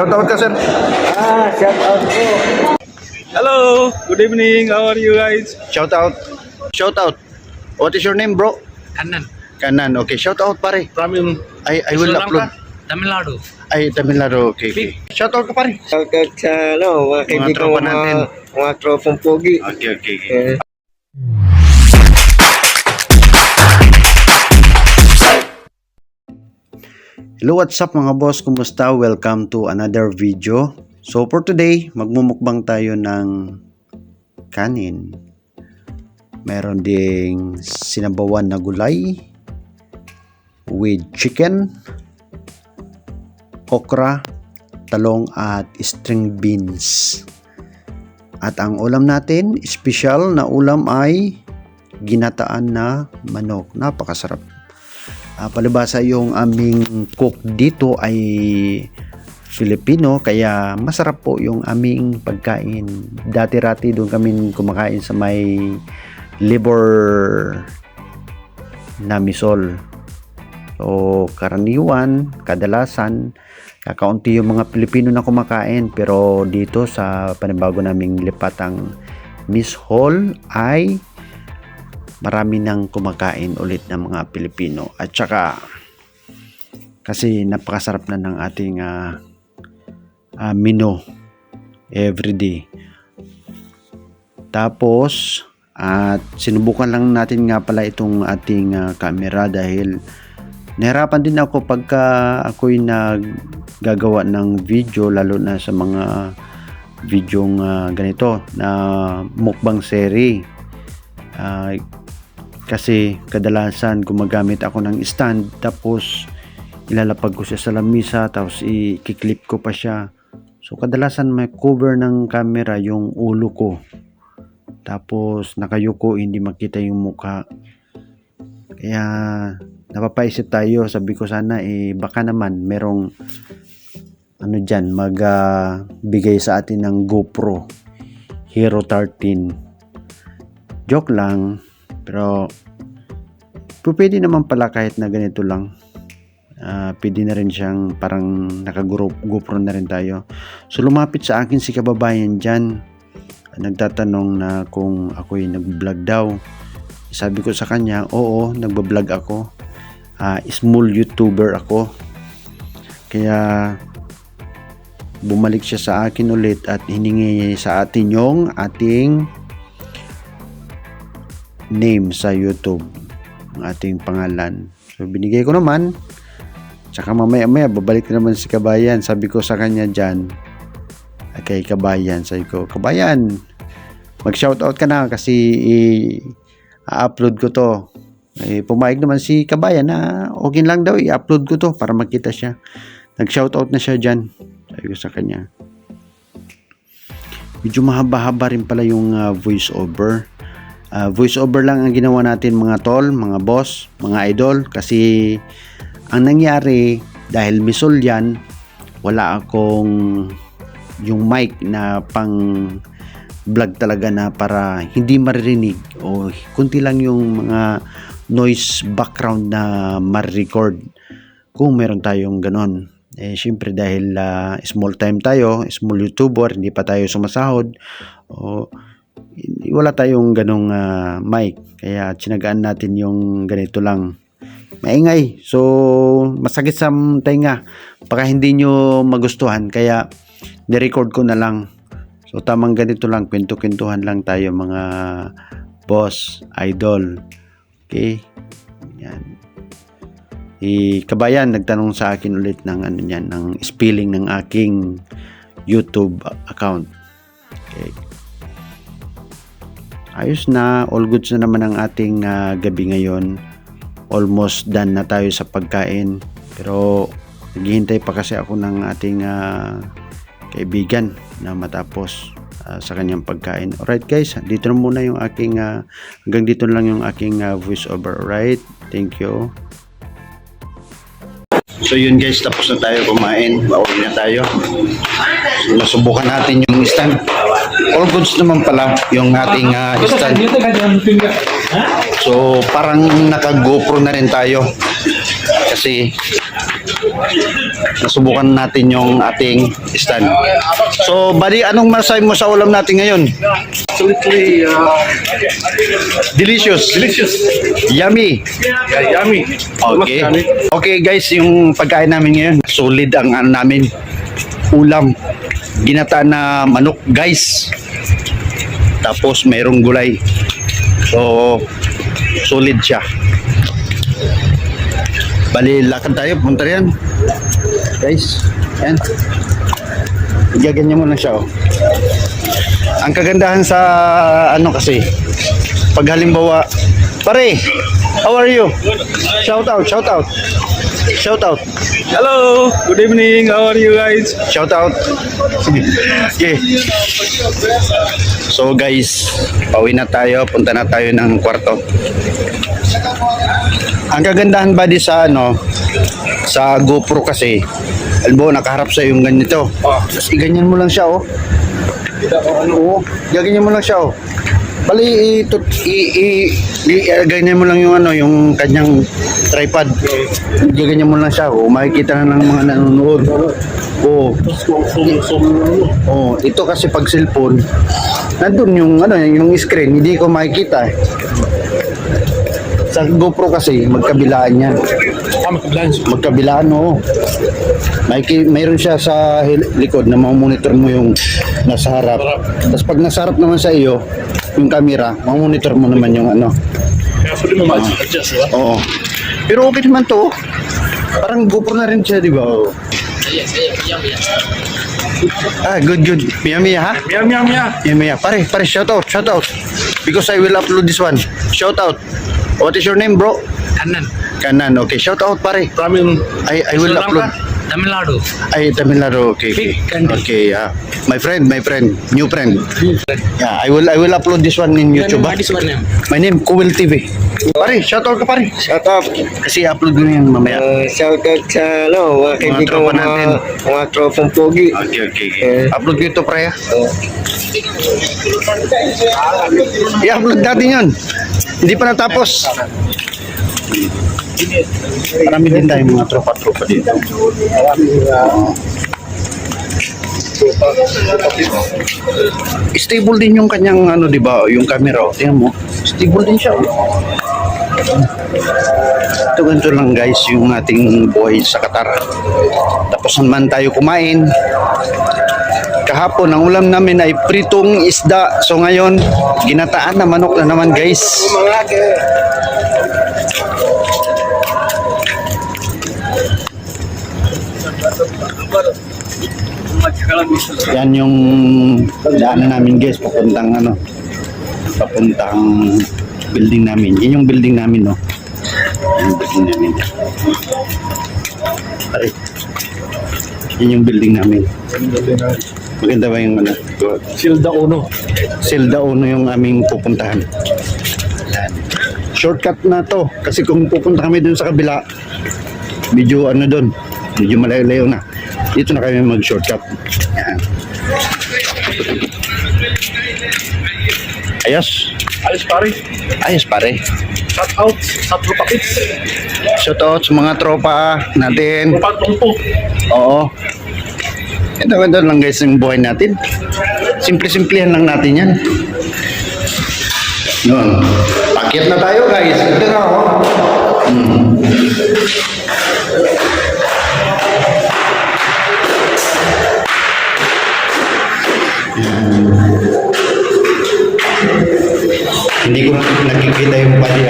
Shout out ka, sir. Shout out po. Hello, good evening. How are you guys? Shout out. Shout out. What is your name, bro? Kanan. Kanan. Okay, shout out pare. From I will upload. Tamil Nadu. Ay, Tamil Nadu. Okay, okay. Shout out ka pare. Shout out sa mga kaibigan tropa natin. mga tropang pogi. Okay, okay, okay. Hello, what's up mga boss? Kumusta? Welcome to another video. So for today, magmumukbang tayo ng kanin. Meron ding sinabawan na gulay with chicken, okra, talong at string beans. At ang ulam natin, special na ulam ay ginataan na manok. Napakasarap. Palibasa yung aming cook dito ay Filipino, kaya masarap po yung aming pagkain. Dati-rati doon kami kumakain sa may liver na misol. So karaniwan, kadalasan kakaunti yung mga Pilipino na kumakain, pero dito sa panibago naming lipatang Miss Hall ay marami nang kumakain ulit ng mga Pilipino. At saka kasi napakasarap na ng ating menu everyday. Tapos at sinubukan lang natin nga pala itong ating camera dahil nahirapan din ako pagka ako'y naggagawa ng video, lalo na sa mga videong ganito na mukbang series. Kasi kadalasan gumagamit ako ng stand, tapos ilalapag ko siya sa lamisa, tapos i-clip ko pa siya. So kadalasan may cover ng camera yung ulo ko, tapos nakayuko, hindi makita yung mukha. Kaya napapaisip tayo, sabi ko sana baka naman merong dyan bigay sa atin ng GoPro Hero 13. Joke lang, pero pwede naman pala kahit na ganito lang. Pwede na rin siyang parang naka-GoPro na rin tayo. So lumapit sa akin si kababayan dyan, nagtatanong na kung ako'y nag-vlog daw. Sabi ko sa kanya, oo, nagbablog ako. Small YouTuber ako. Kaya bumalik siya sa akin ulit at hiningi sa atin yung ating name sa YouTube, ang ating pangalan. So binigay ko naman. Tsaka mamaya babalik na naman si kabayan. Sabi ko sa kanya dyan, kay kabayan, sabi ko, kabayan, mag-shoutout ka na kasi i-upload ko to. Pumayag naman si kabayan na okay lang daw, i-upload ko to para makita siya. Nag-shoutout na siya dyan, sabi ko sa kanya. Medyo mahaba-haba rin pala yung voice over. Voice over lang ang ginawa natin mga tol, mga boss, mga idol, kasi ang nangyari dahil misol yan, wala akong yung mic na pang vlog talaga na para hindi maririnig, o kunti lang yung mga noise background na ma-record kung meron tayong ganon. Syempre dahil small time tayo, small YouTuber, hindi pa tayo sumasahod, wala tayong ganong mic, kaya tsinagaan natin yung ganito lang. Maingay, so masakit sa tenga, baka hindi nyo magustuhan, kaya nirecord ko na lang. So tamang ganito lang, kwento-kwentuhan lang tayo mga boss, idol. Okay, yan. Kabayan nagtanong sa akin ulit ng ng spelling ng aking YouTube account. Okay, ayos na, all goods na naman ang ating gabi ngayon. Almost done na tayo sa pagkain, pero naghihintay pa kasi ako ng ating kaibigan na matapos sa kanyang pagkain. Alright guys, dito na muna yung aking hanggang dito lang yung aking voice over. Alright, thank you. So yun guys, tapos na tayo kumain, bawal na tayo. So nasubukan natin yung stand. All goods naman pala yung ating stand. So parang naka GoPro na rin tayo kasi Nasubukan natin yung ating stand. So, buddy, anong masasabi mo sa ulam natin ngayon? Absolutely Delicious. delicious. Yummy. Yeah, yummy. Okay. Okay guys, yung pagkain namin ngayon, solid ang ano namin. Ulam. Ginata na manok, guys. Tapos mayroong gulay. So, solid siya. Bali, lakad tayo, punta yan. Guys, yan. Gaganyan mo lang siya, oh. Ang kagandahan sa ano kasi, pag halimbawa, pare, how are you? Shout out, shout out. Shout out. Hello, good evening. How are you guys? Shout out. Okay. So guys, pauwi na tayo, punta na tayo ng kwarto. Ang kagandahan ba di sa ano, sa GoPro kasi, albo nakaharap sa yung ganito. Tapos iganyan mo lang siya, oh. Oo, gaganyan mo lang siya, oh. Bali, ganyan mo lang yung ano, yung kanyang tripod. Ganyan mo lang siya, oh. Makikita na ng mga nanonood. Oo. Oh, ito kasi pag cellphone, nandun yung ano, yung screen, hindi ko makikita, eh. Sa GoPro kasi, magkabilaan yan. Magkabilaan, oo. Mayroon siya sa likod na mamonitor mo yung nasa harap. Tapos pag nasa harap naman sa iyo, yung camera, mamonitor mo naman yung ano. Kaya pwede mo ma-adjust, diba? Oo. Pero okay naman to. Parang GoPro na rin siya, di ba? Oo. Ah, good. Mia, ha? Mia. Pare, shout out. Because I will upload this one. Shout out. What is your name, bro? Kanan. Okay, shout out, pare. Ramen. I will upload. Tamil Nadu. Tamil Nadu. Okay. Okay, my friend, new friend. Yeah, I will upload this one in YouTube. What is your name? My name Kuwil TV. Pare, shout out ka, pare. Shout out. Kasi upload ko na yan mamaya. Shout out sa mga kaibigan tropa natin. mga tropang pogi. Okay. Upload ko ito, pre. I-upload natin yun. Hindi pa natapos. Marami din tayong mga tropa-tropa dito. Stable din yung kanyang ano, di ba, yung camera. Tingnan mo. Stable din siya. Ito ganito lang guys yung ating buhay sa Qatar. Tapos naman tayo kumain. Kahapon ang ulam namin ay pritong isda. So ngayon, ginataan na manok na naman guys. Yan yung daanan namin guys, papuntang building namin. Yan yung building namin, no. Yan yung building namin. Aray. Yan yung building namin. Maganda ba yung ano? Silda Uno yung aming pupuntahan. Yan. Shortcut na to. Kasi kung pupunta kami dun sa kabila, medyo ano dun, medyo malayo-layo na. Dito na kami mag-shortcut. Yan. Ayos. Ayos pare. Shout out sa tropa kids. Shout out sa mga tropa natin. Tropa tungpo. Oo. Ito lang guys yung buhay natin. Simple-simplehan lang natin yan. Yun. Pakyat na tayo guys. Ito na ako. Hindi ko nakikita yung bali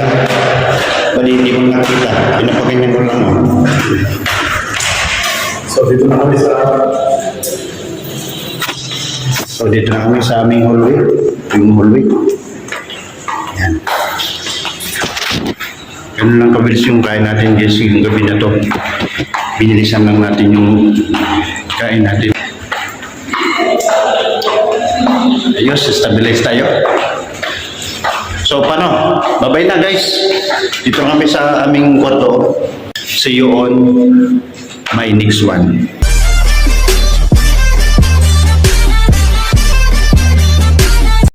Bali hindi ko nakikita. Pinapaganyan ko lang. So dito na kami sa aming hallway. Yung hallway. Yan. Ganun lang kabilis yung kain natin guys yung gabi na to. Binilisan lang natin yung kain natin. Ayos, stabilize tayo. So paano? Bye-bye na guys. Dito kami sa aming kwarto. See you on my next one.